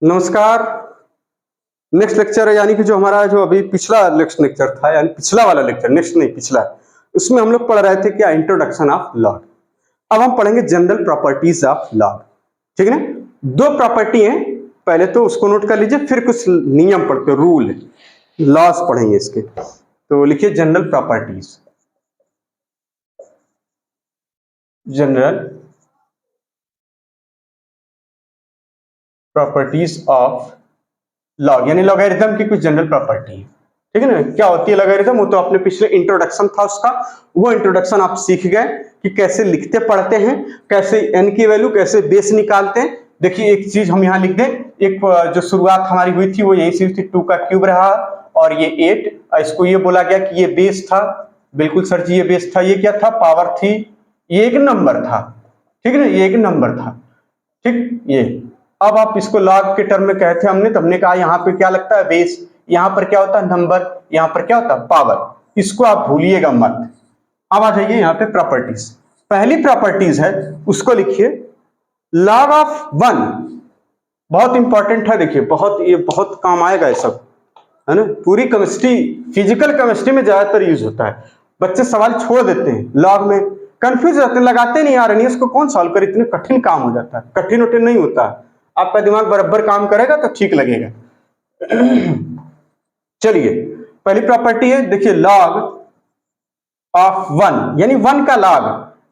नमस्कार। Next lecture है यानी कि जो हमारा जो अभी पिछला नेक्स्ट लेक्चर था यानी पिछला वाला लेक्चर नेक्स्ट नहीं पिछला, उसमें हम लोग पढ़ रहे थे क्या इंट्रोडक्शन ऑफ लॉग। अब हम पढ़ेंगे जनरल प्रॉपर्टीज ऑफ लॉग। ठीक है ना, दो प्रॉपर्टी हैं, पहले तो उसको नोट कर लीजिए, फिर कुछ नियम पढ़ते रूल लॉज पढ़ेंगे इसके। तो लिखिए general properties, general properties of log यानी लॉगरिथम की कुछ जनरल प्रॉपर्टी है। ठीक है ना, क्या होती है लॉगरिथम, वो तो अपने पिछले इंट्रोडक्शन था उसका, वो इंट्रोडक्शन आप सीख गए कि कैसे लिखते पढ़ते हैं, कैसे एन की वैल्यू कैसे बेस निकालते हैं। देखिए एक चीज हम यहाँ लिख दें, एक जो शुरुआत हमारी हुई थी वो यही सी थी, 2 का क्यूब रहा और ये 8, इसको ये बोला गया कि ये बेस था। बिल्कुल सर जी, ये बेस था। ये क्या था, पावर थी, ये एक नंबर था। ठीक है ना, ये एक नंबर था। ठीक, ये अब आप इसको लॉग के टर्म में कहते हमने, तो हमने कहा यहाँ पे क्या लगता है बेस, यहाँ पर क्या होता है नंबर, यहाँ पर क्या होता है पावर। इसको आप भूलिएगा मत। अब आ जाइए यहाँ पे प्रॉपर्टीज। पहली प्रॉपर्टीज है उसको लिखिए लॉग ऑफ 1। बहुत इंपॉर्टेंट है, देखिए ये बहुत काम आएगा ये सब, है ना। पूरी केमिस्ट्री, फिजिकल केमिस्ट्री में ज्यादातर यूज होता है। बच्चे सवाल छोड़ देते हैं लॉग में, कंफ्यूज रहते हैं, लगाते नहीं यार इसको कौन सॉल्व करे, इतने कठिन काम हो जाता है। कठिन उठिन नहीं होता, आपका दिमाग बराबर काम करेगा तो ठीक लगेगा। चलिए पहली प्रॉपर्टी है, देखिए लॉग ऑफ 1 यानी 1 का लॉग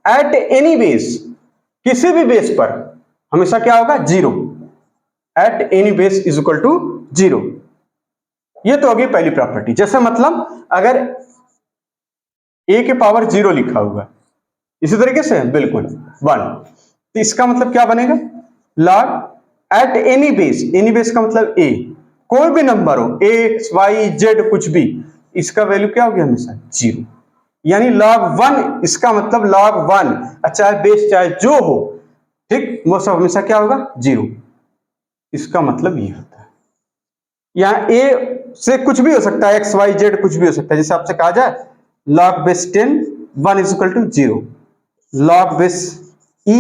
एट एनी बेस, किसी भी बेस पर हमेशा क्या होगा 0। At any base is equal to 0। ये तो होगी पहली प्रॉपर्टी। जैसे मतलब अगर a के पावर 0 लिखा हुआ, इसी तरीके से बिल्कुल 1, तो इसका मतलब क्या बनेगा log eight any base. Any base का मतलब a, कोई भी नंबर हो x y z कुछ भी, इसका वैल्यू क्या होगी हमेशा 0। यानी log 1, इसका मतलब log 1 चाहे बेस चाहे जो हो, ठीक, वो सब हमेशा क्या होगा 0। इसका मतलब ये होता है। यहाँ a से कुछ भी हो सकता है, x y z कुछ भी हो सकता है। जैसे आपसे कहा जाए log base 10 1 is equal to 0, log base e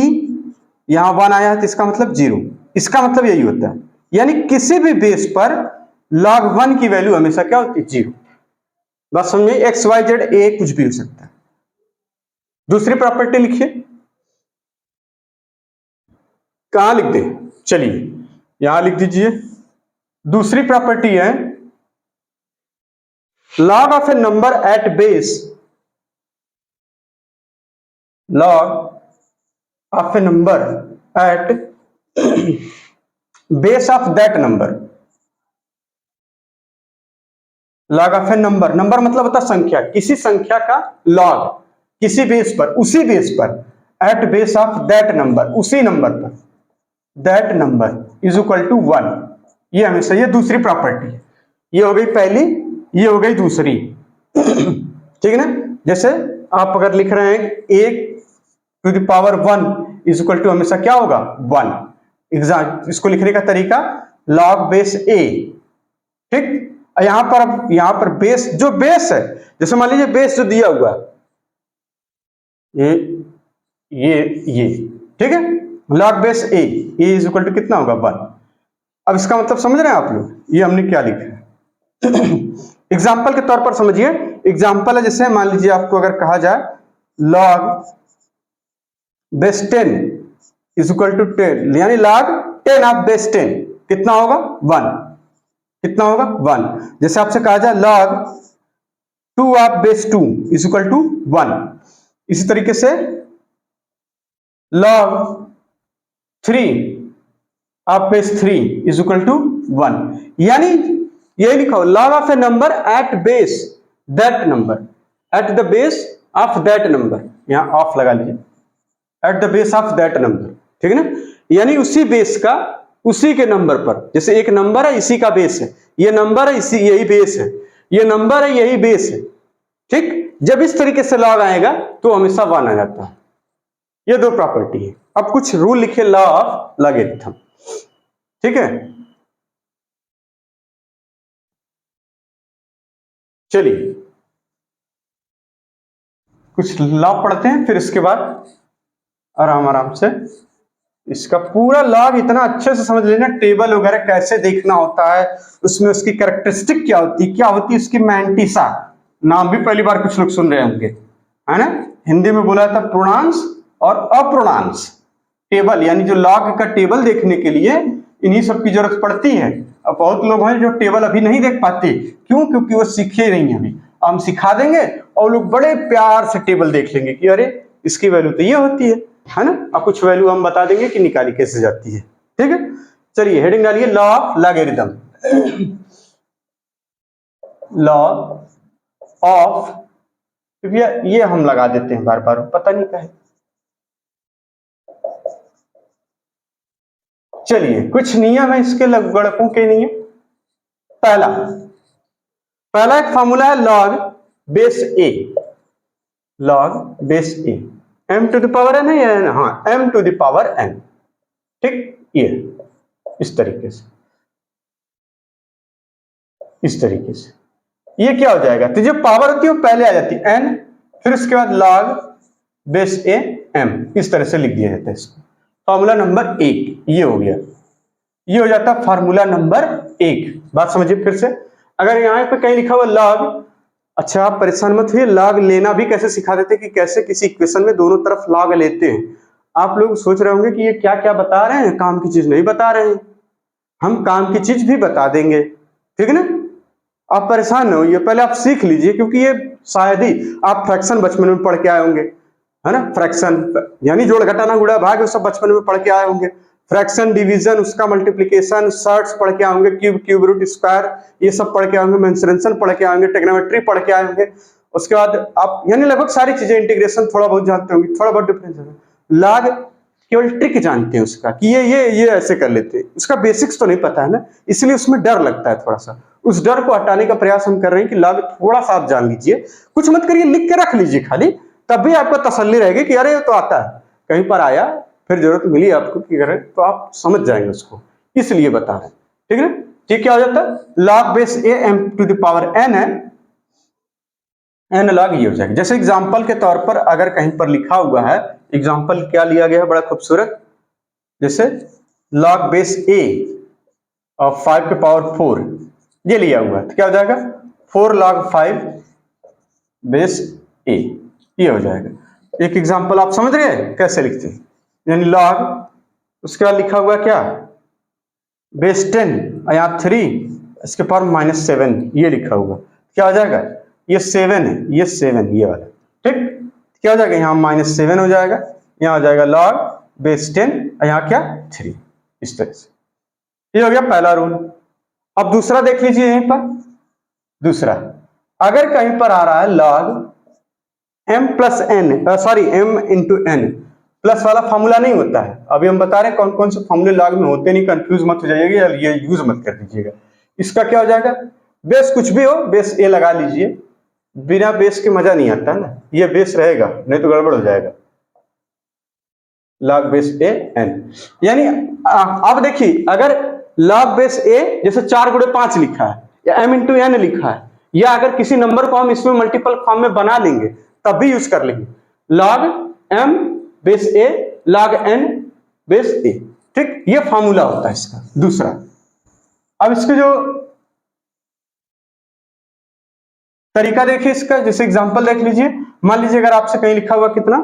यहां 1 आया है तो इसका मतलब 0। इसका मतलब यही होता है, यानी किसी भी बेस पर log 1 की वैल्यू हमेशा क्या होती है 0। बस समझिए एक्स वाई जेड ए कुछ भी हो सकता है। दूसरी प्रॉपर्टी लिखिए, कहां लिख दे, चलिए यहां लिख दीजिए। दूसरी प्रॉपर्टी है log of a number at base, log of a number at base of that number. log of a number, number मतलब होता है संख्या, किसी संख्या का log किसी बेस पर, उसी बेस पर, at base of that number, उसी नंबर पर, that number is equal to 1। ये हमेशा, ये दूसरी प्रॉपर्टी है। ये हो गई पहली, ये हो गई दूसरी। ठीक है ना, जैसे आप अगर लिख रहे हैं 1 to the power 1 is equal to हमेशा क्या होगा 1। एग्जाम इसको लिखने का तरीका log बेस a। ठीक, यहां पर बेस, जो बेस है, जैसे मान लीजिए बेस जो दिया हुआ ये ये ठीक है, log base a is equal to कितना होगा 1। अब इसका मतलब समझ रहे हैं आप लोग, ये हमने क्या लिखा है। एग्जाम्पल के तौर पर समझिए, एग्जाम्पल है जैसे मान लीजिए आपको अगर कहा जाए log base 10 is equal to 10, यानी log 10 ऑफ बेस 10 कितना होगा 1। कितना होगा 1। जैसे आपसे कहा जाए log 2 of base 2 is equal to 1। इसी तरीके से log 3 of base 3 is equal to 1। यानी यही लिखा log of a number at base that number, at the base of that number, यहां ऑफ लगा लीजिए, at the base of that number. ठीक है ना, यानी उसी बेस का, उसी के नंबर पर, जैसे एक नंबर है इसी का बेस है, ये नंबर है इसी, यही बेस है, ये नंबर है यही बेस है। ठीक, जब इस तरीके से लॉग आएगा तो हमेशा 1 आ जाता है। ये दो प्रॉपर्टी है। अब कुछ रूल लिखे लॉ ऑफ लॉगरिथम। ठीक है, चलिए कुछ लॉ पढ़ते हैं, फिर इसके बाद आराम आराम से इसका पूरा लॉग इतना अच्छे से समझ लेना, टेबल वगैरह कैसे देखना होता है, उसमें उसकी कैरेक्टरिस्टिक क्या होती है उसकी मैंटिसा, नाम भी पहली बार कुछ लोग सुन रहे होंगे, है ना। हिंदी में बोला था प्रोनाउंस और अप्रोनाउंस। टेबल यानी जो लॉग का टेबल देखने के लिए इन्हीं सब की जरूरत पड़ती है। अब बहुत लोग हैं जो टेबल अभी नहीं देख पाते, क्यों? क्योंकि वो सीखे नहीं अभी। हम सिखा देंगे और लोग बड़े प्यार से टेबल देख लेंगे कि अरे इसकी वैल्यू तो ये होती है ना। और कुछ वैल्यू हम बता देंगे कि निकाली कैसे जाती है। ठीक है, चलिए हेडिंग डालिए law of logarithm. Law of, ये हम लगा देते हैं बार बार, पता नहीं क्या है। चलिए कुछ नियम है इसके, गणकों के नियम। पहला एक फॉर्मूला है log base a, log base a, m to the power n है या हाँ m to the power n। ठीक, ये इस तरीके से, इस तरीके से ये क्या हो जाएगा, तो जो पावर होती है वो पहले आ जाती है n, फिर उसके बाद log बेस ए m, इस तरह से लिख दिया जाता है इसको। फॉर्मूला नंबर 1 ये हो गया, ये हो जाता है फॉर्मूला नंबर 1। बात समझिए फिर से, अगर यहाँ पे कहीं लिखा हुआ लॉग, अच्छा आप परेशान मत हुए, लॉग लेना भी कैसे सिखा देते कि कैसे किसी इक्वेशन में दोनों तरफ लॉग लेते हैं। आप लोग सोच रहे होंगे कि ये क्या क्या बता रहे हैं, काम की चीज नहीं बता रहे हैं। हम काम की चीज भी बता देंगे, ठीक है ना। आप परेशान न होइए, पहले आप सीख लीजिए, क्योंकि ये शायद ही आप फ्रैक्शन बचपन में पढ़ के आए होंगे, है ना। फ्रैक्शन यानी जोड़ घटाना गुणा भाग, सब बचपन में पढ़ के आए होंगे। फ्रैक्शन, डिवीजन, उसका मल्टीप्लिकेशन, सर्ट्स पढ़ के आएंगे, क्यूब रूट स्क्वायर ये सब पढ़ के आएंगे, मेंसुरेशन पढ़ के आएंगे, ट्रिग्नोमेट्री पढ़ के आएंगे। उसके बाद आप यानी लगभग सारी चीजें, इंटीग्रेशन थोड़ा बहुत जानते होंगे, थोड़ा बहुत डिफरेंस है। लॉग केवल ट्रिक जानते हैं उसका कि ये ऐसे कर लेते हैं, उसका बेसिक्स तो नहीं पता है ना, इसलिए उसमें डर लगता है थोड़ा सा। उस डर को हटाने का प्रयास हम कर रहे हैं कि लॉग थोड़ा सा आप जान लीजिए, कुछ मत करिए, लिख के रख लीजिए खाली, तब भी आपको तसल्ली रहेगी कि अरे ये तो आता है, कहीं पर आया फिर जरूरत मिली आपको कि करें तो आप समझ जाएंगे उसको, इसलिए बता रहे हैं। ठीक है ना। ठीक, क्या हो जाता है log base a m to the power n है, n लॉग ये हो जाएगा। जैसे एग्जांपल के तौर पर अगर कहीं पर लिखा हुआ है, एग्जांपल क्या लिया गया है बड़ा खूबसूरत, जैसे लॉग बेस a और 5 के पावर 4 ये लिया हुआ है, तो क्या हो जाएगा 4 log 5 बेस a, ये हो जाएगा। एक एग्जांपल आप समझ रहे हैं कैसे लिखते हैं, यानी लॉग, उसके बाद लिखा हुआ क्या बेस 10 और यहाँ 3 इसके पावर -7 ये लिखा हुआ, क्या हो जाएगा ये 7 है, ये 7 ये वाला। ठीक, क्या हो जाएगा यहाँ -7 हो जाएगा, यहाँ हो जाएगा लॉग बेस 10 और यहाँ क्या 3, इस तरह से। ये हो गया पहला रूल। अब दूसरा देख लीजिए यहीं पर, दूसरा अगर कहीं पर आ रहा है log m plus n, sorry m into n, plus वाला फॉर्मूला नहीं होता है। अभी हम बता रहे हैं कौन कौन से फॉर्मूले लॉग में होते नहीं, कंफ्यूज मत हो जाइएगा, ये यूज मत कर दीजिएगा। इसका क्या हो जाएगा, बेस कुछ भी हो, बेस ए लगा लीजिए, बिना बेस के मजा नहीं आता है ना, ये बेस रहेगा नहीं तो गड़बड़ हो जाएगा। लॉग बेस ए n, यानी अब देखिए अगर लॉग बेस ए जैसे 4 गुणे 5 लिखा है या m इंटू n लिखा है, या अगर किसी नंबर को हम इसमें मल्टीपल फॉर्म में बना लेंगे तब भी यूज कर लेंगे, लॉग m बेस ए log n बेस ए। ठीक, ये फॉर्मूला होता है इसका दूसरा। अब इसके जो तरीका देखिए इसका, जैसे एग्जांपल देख लीजिए, मान लीजिए अगर आपसे कहीं लिखा हुआ कितना,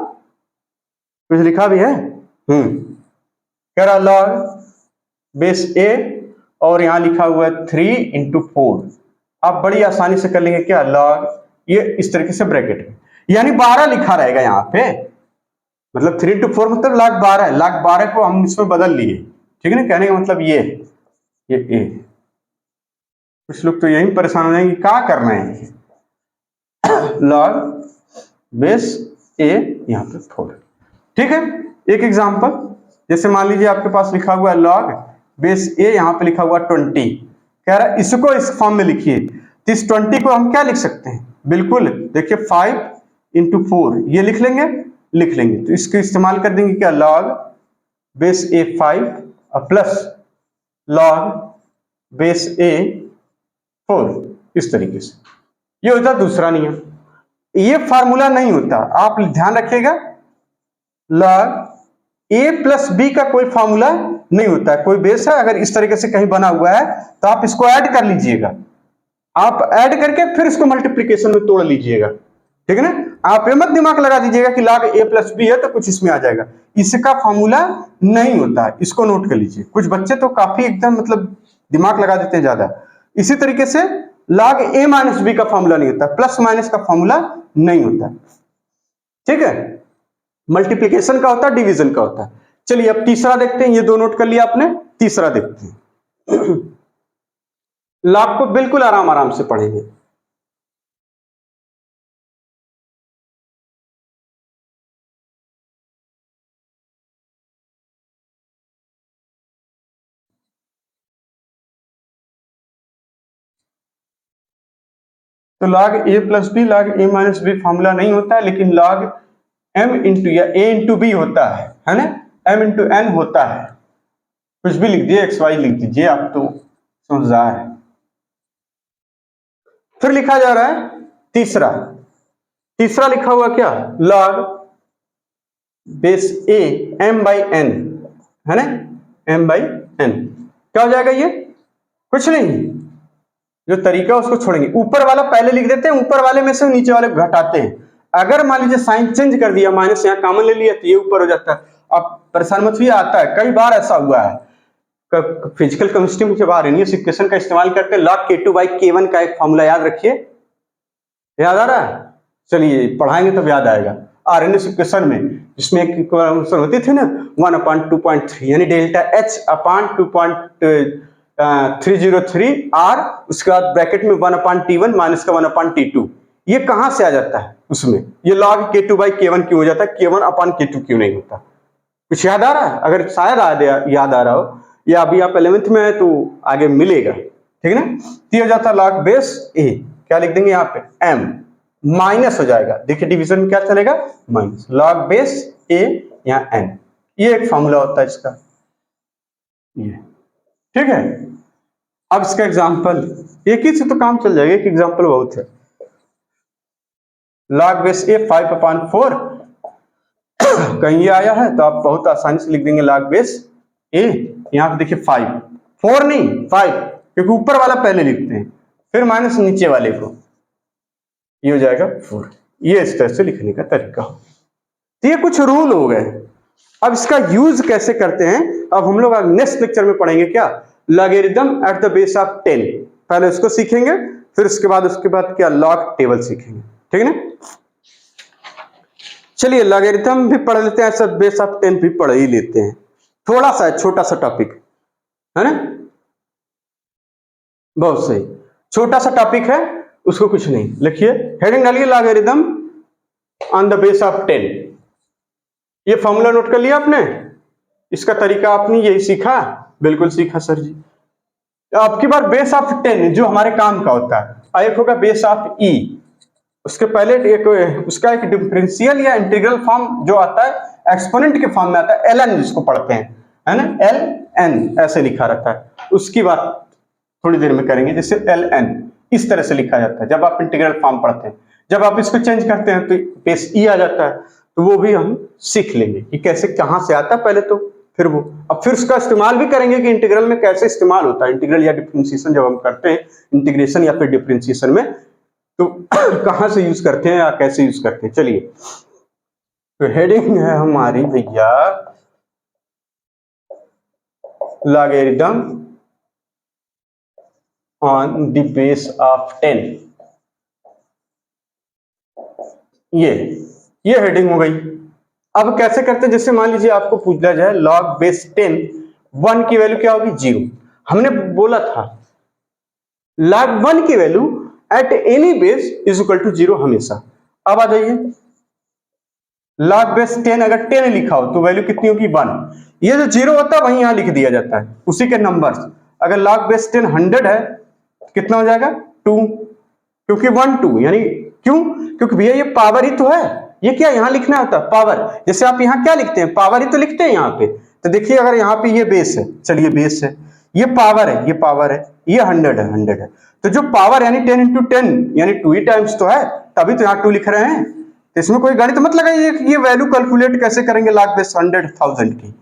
कुछ लिखा भी है कह रहा लॉग बेस ए और यहां लिखा हुआ है 3 इंटू 4, आप बड़ी आसानी से कर लेंगे क्या लॉग, ये इस तरीके से ब्रैकेट में, यानी 12 लिखा रहेगा यहाँ पे, मतलब 3 इंटू 4 मतलब लॉग 12 है, लॉग 12 को हम इसमें बदल लिए। ठीक है ना, कहने का मतलब ये ए। कुछ लोग तो यही परेशान हो जाएंगे क्या करना है, लॉग बेस ए यहाँ पे 4। ठीक है, एक एग्जांपल, जैसे मान लीजिए आपके पास लिखा हुआ है लॉग बेस ए, यहाँ पे लिखा हुआ 20, कह रहा है इसको इस फॉर्म में लिखिए, तो इस 20 को हम क्या लिख सकते हैं, बिल्कुल देखिए 5 इंटू 4 ये लिख लेंगे, तो इसको इस्तेमाल कर देंगे क्या लॉग बेस ए 5 और प्लस लॉग बेस ए 4, इस तरीके से। ये होता है दूसरा नियम। ये फार्मूला नहीं होता, आप ध्यान रखिएगा, लॉग ए प्लस बी का कोई फॉर्मूला नहीं होता है। कोई बेस है अगर इस तरीके से कहीं बना हुआ है तो आप इसको ऐड कर लीजिएगा, आप ऐड करके फिर इसको मल्टीप्लीकेशन में तोड़ लीजिएगा, ठीक है ना। आप ये मत दिमाग लगा दीजिएगा कि log a प्लस बी है तो कुछ इसमें आ जाएगा, इसका फॉर्मूला नहीं होता है, इसको नोट कर लीजिए। कुछ बच्चे तो काफी एकदम मतलब दिमाग लगा देते हैं ज्यादा। इसी तरीके से log a माइनस बी का फॉर्मूला नहीं होता, प्लस माइनस का फॉर्मूला नहीं होता, ठीक है। मल्टीप्लीकेशन का होता है, डिवीजन का होता है। चलिए अब तीसरा देखते हैं, ये दो नोट कर लिया आपने, तीसरा देखते हैं। log को बिल्कुल आराम आराम से पढ़ेंगे। तो log a plus b log a minus b formula नहीं होता है, लेकिन log m इंटू या a इंटू बी होता है ना, m इंटू n होता है। कुछ भी लिख दिए, एक्स वाई लिख दीजिए, आप तो समझदार है। फिर लिखा जा रहा है तीसरा, तीसरा लिखा हुआ क्या, log base a m by n है ना, m बाई n क्या हो जाएगा ये, कुछ नहीं, जो तरीका उसको छोड़ेंगे। ऊपर वाला पहले लिख देते हैं, ऊपर वाले में से नीचे वाले को घटाते हैं। अगर मान लीजिए साइन चेंज कर दिया, माइनस यहाँ कॉमन ले लिया तो ये ऊपर हो जाता है। अब परेशान मत हुई, आता है, कई बार ऐसा हुआ है। फिजिकल केमिस्ट्री में जब आरएनएस इक्वेशन का इस्तेमाल करते हैं, log k2 बाई k1 का एक फॉर्मूला याद रखिए, याद आ रहा है, चलिए पढ़ाएंगे तब याद आएगा। आरएनएस इक्वेशन में जिसमें एक इक्वेशन होती थी ना 1/2.3 यानी डेल्टा H अपॉन 2.303 R, उसके बाद ब्रैकेट में 1/T1 माइनस का 1/T2, ये कहां से आ जाता है उसमें, ये log k2 बाई k1 क्यों हो जाता है, k1 अपॉन k2 क्यों नहीं होता। कुछ याद आ रहा है, अगर शायद याद आ रहा हो या अभी आप 11th में है तो आगे मिलेगा, ठीक है ना। तो हो जाता है log बेस a, क्या लिख देंगे यहाँ पे m, माइनस हो जाएगा, देखिए डिवीजन में क्या चलेगा माइनस, log बेस a या n, ये एक फॉर्मूला होता है इसका, ये ठीक है। अब इसका एग्जांपल, एक ही से तो काम चल जाएगा, एक एग्जांपल बहुत है। log बेस a 5/4 कहीं ये आया है तो आप बहुत आसानी से लिख देंगे log बेस a, यहाँ पे देखिए 5, 4 नहीं 5, क्योंकि ऊपर वाला पहले लिखते हैं फिर माइनस नीचे वाले को, ये हो जाएगा 4। ये इस तरह से लिखने का तरीका हो। तो ये कुछ रूल हो गए। अब इसका यूज कैसे करते हैं, अब हम लोग नेक्स्ट लेक्चर में पढ़ेंगे क्या, logarithm eight the base of 10, पहले उसको सीखेंगे, फिर उसके बाद क्या लॉग टेबल सीखेंगे, ठीक है ना। चलिए लॉगरिथम भी पढ़ लेते हैं, सब बेस ऑफ 10 भी पढ़ ही लेते हैं, थोड़ा सा छोटा सा टॉपिक है ना, बहुत सही, छोटा सा टॉपिक है, उसको कुछ नहीं लिखिए, हेडिंग डालिए logarithm on the base of 10। ये फॉर्मूला नोट कर लिया आपने, इसका तरीका आपने यही सीखा, बिल्कुल सीखा सर जी। आपकी बार बेस ऑफ 10 जो हमारे काम का होता है, एक होगा बेस ऑफ e, उसके पहले एक उसका एक डिफरेंशियल या इंटीग्रल फॉर्म जो आता है एक्सपोनेंट के फॉर्म में आता है, ln जिसको पढ़ते हैं है ना, ln ऐसे लिखा रहता है, उसकी बात थोड़ी देर में करेंगे। जैसे ln इस तरह से लिखा जाता है जब आप इंटीग्रल फॉर्म पढ़ते हैं, जब आप इसको चेंज करते हैं तो बेस e आ जाता है, तो वो भी हम सीख लेंगे कि कैसे कहां से आता है पहले, तो फिर वो अब फिर उसका इस्तेमाल भी करेंगे कि इंटीग्रल में कैसे इस्तेमाल होता है, इंटीग्रल या डिफरेंशिएशन जब हम करते हैं, इंटीग्रेशन या फिर डिफरेंशिएशन में, तो कहां से यूज करते हैं या कैसे यूज करते हैं। चलिए तो हेडिंग है हमारी भैया logarithm on the base of 10, ये हेडिंग हो गई। अब कैसे करते हैं, जैसे मान लीजिए आपको पूछा जाए log बेस 10 1 की वैल्यू क्या होगी 0, हमने बोला था log 1 की value at any base is equal to 0 हमेशा। अब आ जाइए log बेस 10 अगर 10 लिखा हो तो वैल्यू कितनी होगी 1, ये जो 0 होता है वही यहां लिख दिया जाता है उसी के नंबर्स। अगर log बेस 10 100 है कितना हो जाएगा 2, क्योंकि 1 2 यानी क्यों, क्योंकि भैया ये पावर ही तो है, ये क्या यहाँ लिखना होता है पावर, जैसे आप यहाँ क्या लिखते हैं पावर ही तो लिखते हैं यहाँ पे। तो देखिए अगर यहाँ पे ये बेस है, चलिए बेस है, ये पावर है, ये पावर है, ये 100 है, तो जो पावर यानी 10 into 10 यानी 2 ही टाइम्स तो है, तभी तो यहाँ 2 लिख रहे हैं। तो इसमें कोई गणित मत लगाइए कि ये वैल्यू कैलकुलेट कैसे करेंगे लाख बेस 100,000 की।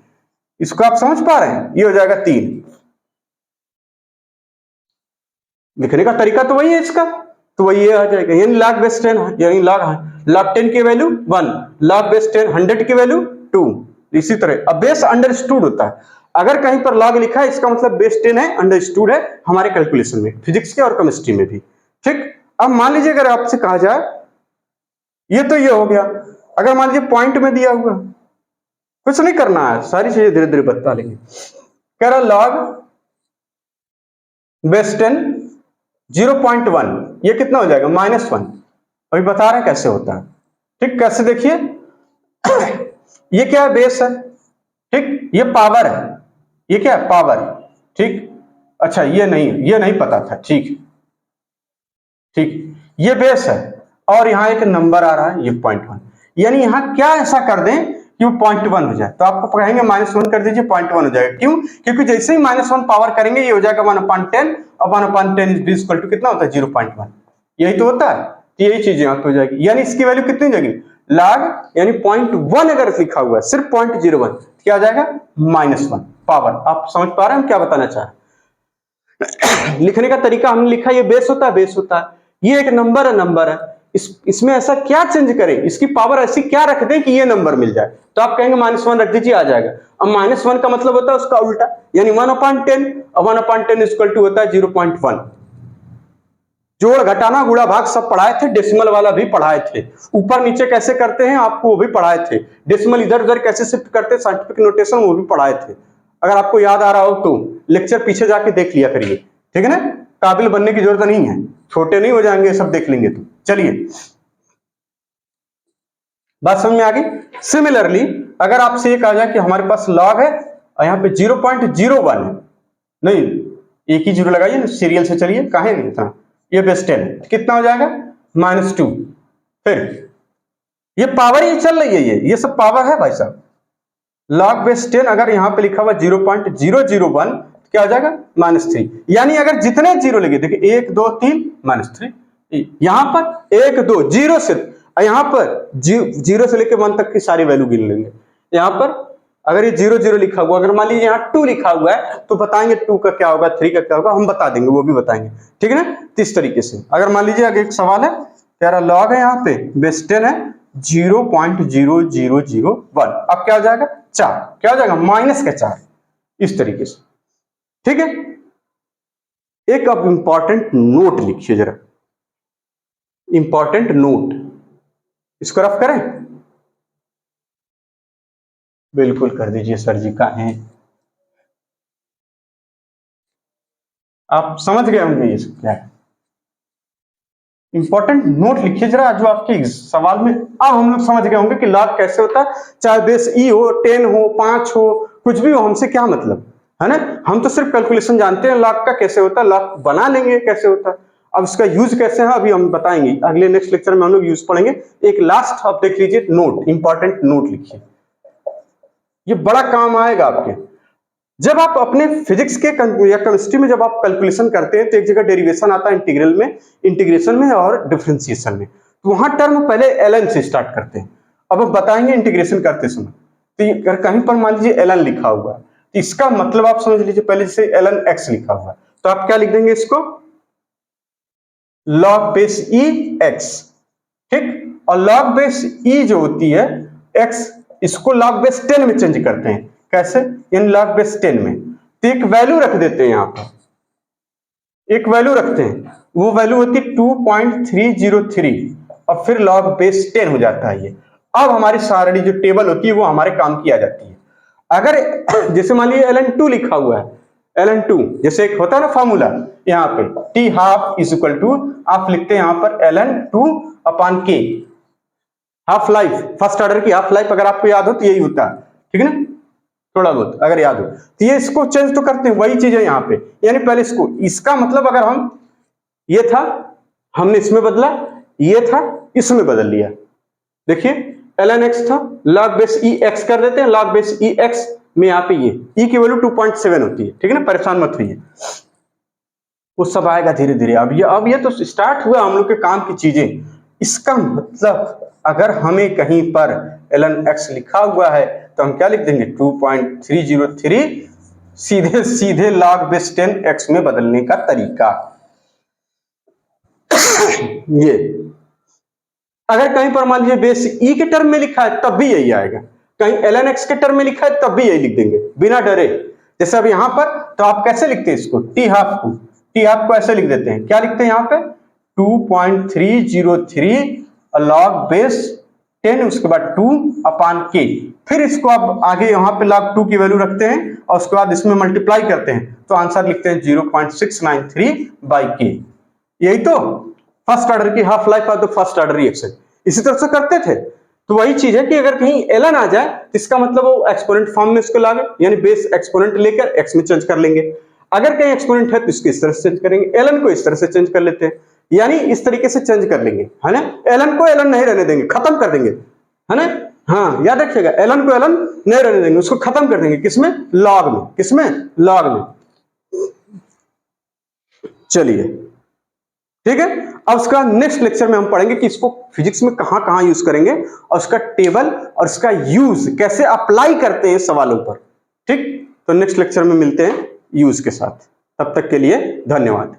इसको आप समझ पा रहे हैं? ये हो जाएगा 3। लिखने का तरीका तो वही है इसका, तो वही ये आ जाएगा, यानी लाख बेस 10, यानी लाख 10 की वैल्यू 1, लाख बेस 10 100 की वैल्यू 2। इसी तरह अब बेस अंडरस्टूड होता है, अगर कहीं पर लॉग लिखा है इसका मतलब बेस 10 है, अंडरस्टूड है हमारे कैलकुलेशन में, फिजिक्स के और केमिस्ट्री में भी। ठीक, अब मान लीजिए अगर आपसे कहा जाए ये तो ये हो गया, अगर मान लीजिए पॉइंट में दिया हुआ, कुछ नहीं करना है, सारी चीजें धीरे धीरे बता लेंगे। कह रहा लॉग बेस 10 0.1, ये कितना हो जाएगा -1। अभी बता रहे हैं कैसे होता है। ठीक, कैसे देखिए ये क्या है, बेस है, ठीक, ये पावर है, ये क्या है, पावर। ठीक, अच्छा ये नहीं पता था। ठीक ठीक, ये बेस है और यहां एक नंबर आ रहा है, ये 0.1, यानी यहां क्या ऐसा कर दें कि वो 0.1 हो जाए, तो आपको कहेंगे -1 कर दीजिए, 0.1 हो जाएगा। क्यों? क्योंकि जैसे ही -1 पावर करेंगे ये हो जाएगा 1/10, और 1/10 इज इक्वल टू कितना होता है, 0.1। यही तो होता है, तो यही चीज यहां पे हो जाएगी, यानी इसकी वैल्यू कितनी हो जाएगी, लॉग यानी 0.1 अगर लिखा हुआ है, सिर्फ 0.01, क्या आ जाएगा, -1 पावर। आप समझ पा रहे हैं हम क्या बताना चाह रहे हैं? लिखने का तरीका हमने लिखा, ये बेस होता है, बेस होता है, ये एक नंबर है, नंबर है, इसमें ऐसा क्या चेंज करें, इसकी पावर ऐसी क्या रख दें कि ये नंबर मिल जाए, तो आप कहेंगे -1 रख दीजिए, आ जाएगा। अब -1 का मतलब होता है उसका उल्टा, यानी 1/10, और 1/10 इक्वल टू होता है 0.1। जोड़ घटाना गुणा भाग सब पढ़ाए थे, डेसिमल वाला भी पढ़ाए थे, ऊपर नीचे कैसे करते हैं आपको वो भी पढ़ाए थे, डेसिमल इधर उधर कैसे शिफ्ट करते हैं, साइंटिफिक नोटेशन वो भी पढ़ाए थे। अगर आपको याद आ रहा हो तो लेक्चर पीछे जाके देख लिया करिए, ठीक है ना, काबिल बनने की जरूरत नहीं है, छोटे नहीं हो जाएंगे सब देख लेंगे तो। चलिए बात समझ में आ गई। सिमिलरली अगर आपसे ये कहा जाए कि हमारे पास लॉग है और यहाँ पे 0.01 है, नहीं एक ही जीरो लगाइए ना, सीरियल से चलिए, काहे नहीं था, ये बेस 10 कितना हो जाएगा, -2। फिर ये पावर ही चल रही है, ये सब पावर है भाई साहब। लॉग बेस 10 अगर यहां पे लिखा हुआ 0.001 क्या हो जाएगा, -3, यानी अगर जितने जीरो लगे, देखिए 1 2 3 -3, यहां पर 1 2 जीरो से, यहां पर जीरो से लेकर 1 तक की सारी वैल्यू गिन लेंगे। यहां पर अगर ये 0 0 लिखा हुआ, अगर मान लीजिए यहाँ 2 लिखा हुआ है तो बताएंगे 2 का क्या होगा, 3 का क्या होगा, हम बता देंगे, वो भी बताएंगे, ठीक है ना। इस तरीके से अगर मान लीजिए आगे एक सवाल है, कह रहा लॉग है यहाँ पे बेस 10 है 0.0001, अब क्या हो जाएगा, 4, क्या हो जाएगा, -4, इस तरीके से, ठीक है। एक अब इंपॉर्टेंट नोट लिखिए जरा, इंपॉर्टेंट नोट, इसको रफ करें, बिल्कुल कर दीजिए सर जी, का है आप समझ गए होंगे ये क्या है। इंपॉर्टेंट नोट लिखिए जरा, जो आपके सवाल में अब हम लोग समझ गए होंगे कि लॉग कैसे होता है, चाहे बेस ई हो, 10 हो, 5 हो, कुछ भी हो, हमसे क्या मतलब है ना, हम तो सिर्फ कैलकुलेशन जानते हैं लॉग का कैसे होता है, लॉग बना लेंगे कैसे होता है। अब इसका यूज कैसे है अभी हम बताएंगे, अगले नेक्स्ट लेक्चर में हम लोग यूज पढ़ेंगे। एक लास्ट आप देख लीजिए नोट, इंपॉर्टेंट नोट लिखिए, ये बड़ा काम आएगा आपके। जब आप अपने फिजिक्स के या केमिस्ट्री में जब आप कैलकुलेशन करते हैं तो एक जगह डेरिवेशन आता है इंटीग्रल में, इंटीग्रेशन में और डिफरेंशिएशन में, तो वहां टर्म पहले ln से स्टार्ट करते हैं। अब हम बताएंगे इंटीग्रेशन करते समय, तो अगर कहीं पर मान लीजिए ln लिखा हुआ है तो इसका मतलब आप समझ लीजिए, पहले जैसे ln x लिखा हुआ है तो आप क्या लिख देंगे, इसको log बेस e x, ठीक, और log बेस e जो होती है x, इसको log बेस 10 में चेंज करते हैं, कैसे, इन log बेस 10 में, तो एक वैल्यू रख देते हैं, यहां पर एक वैल्यू रखते हैं, वो वैल्यू होती है 2.303 और फिर log बेस 10 हो जाता है ये। अब हमारी सारी जो टेबल होती है वो हमारे काम की आ जाती है। अगर जैसे मान लीजिए ln2 लिखा हुआ है, ln2 जैसे एक होता है ना फॉर्मूला, यहाँ पे t half is equal to, आप लिखते हैं यहाँ पर ln2 upon k, half life, first order की हाफ लाइफ अगर आपको याद हो तो यही होता है, ठीक है ना, थोड़ा बहुत अगर याद हो तो ये इसको चेंज तो करते हैं, वही चीज है यहाँ पे, यानी पहले इसको, इसका मतलब अगर हम, ये था हमने इसमें बदला, ये था इसमें बदल लिया, देखिए ln x था, log बेस e x कर देते हैं, log बेस e x में यहाँ पे ये e की वैल्यू 2.7 होती है, ठीक है ना, परेशान मत होइए, वो सब आएगा धीरे धीरे। अब ये तो स्टार्ट हुआ हम लोग के काम की चीजें, इसका मतलब अगर हमें कहीं पर ln x लिखा हुआ है तो हम क्या लिख देंगे 2.303 सीधे सीधे log बेस 10x में बदलने का तरीका। ये अगर कहीं पर मान लीजिए बेस e के टर्म में लिखा है तब भी यही आएगा, कहीं ln x के टर्म में लिखा है तब भी यही लिख देंगे बिना डरे। जैसे अब यहां पर तो आप कैसे लिखते हैं इसको, टी हाफ को ऐसे लिख देते हैं, क्या लिखते हैं यहां पे 2.303 log बेस 10 उसके बाद 2 अपान k, फिर इसको आप आगे यहाँ पे log 2 की वैल्यू रखते हैं और उसके बाद इसमें मल्टीप्लाई करते हैं तो आंसर लिखते हैं 0.693 बाई k। यही तो फर्स्ट ऑर्डर की half life of the first order reaction, इसी तरह से करते थे। तो वही चीज है कि अगर कहीं ln आ जाए तो इसका मतलब वो एक्सपोनेंट फॉर्म में उसको लागे, यानी बेस एक्सपोनेंट लेकर x में चेंज कर लेंगे। अगर कहीं एक्सपोनेंट है तो इसको इस तरह से चेंज करेंगे, ln को इस तरह से चेंज कर लेते हैं, यानी इस तरीके से चेंज कर लेंगे, है ना। ln को ln नहीं रहने देंगे, खत्म कर देंगे, है ना। हाँ याद रखिएगा, ln को ln नहीं रहने देंगे, उसको खत्म कर देंगे, किसमें, log में, किसमें, log में। चलिए ठीक है, अब उसका नेक्स्ट लेक्चर में हम पढ़ेंगे कि इसको फिजिक्स में कहां कहां यूज करेंगे और उसका टेबल और उसका यूज कैसे अप्लाई करते हैं सवालों पर। ठीक, तो नेक्स्ट लेक्चर में मिलते हैं यूज के साथ, तब तक के लिए धन्यवाद।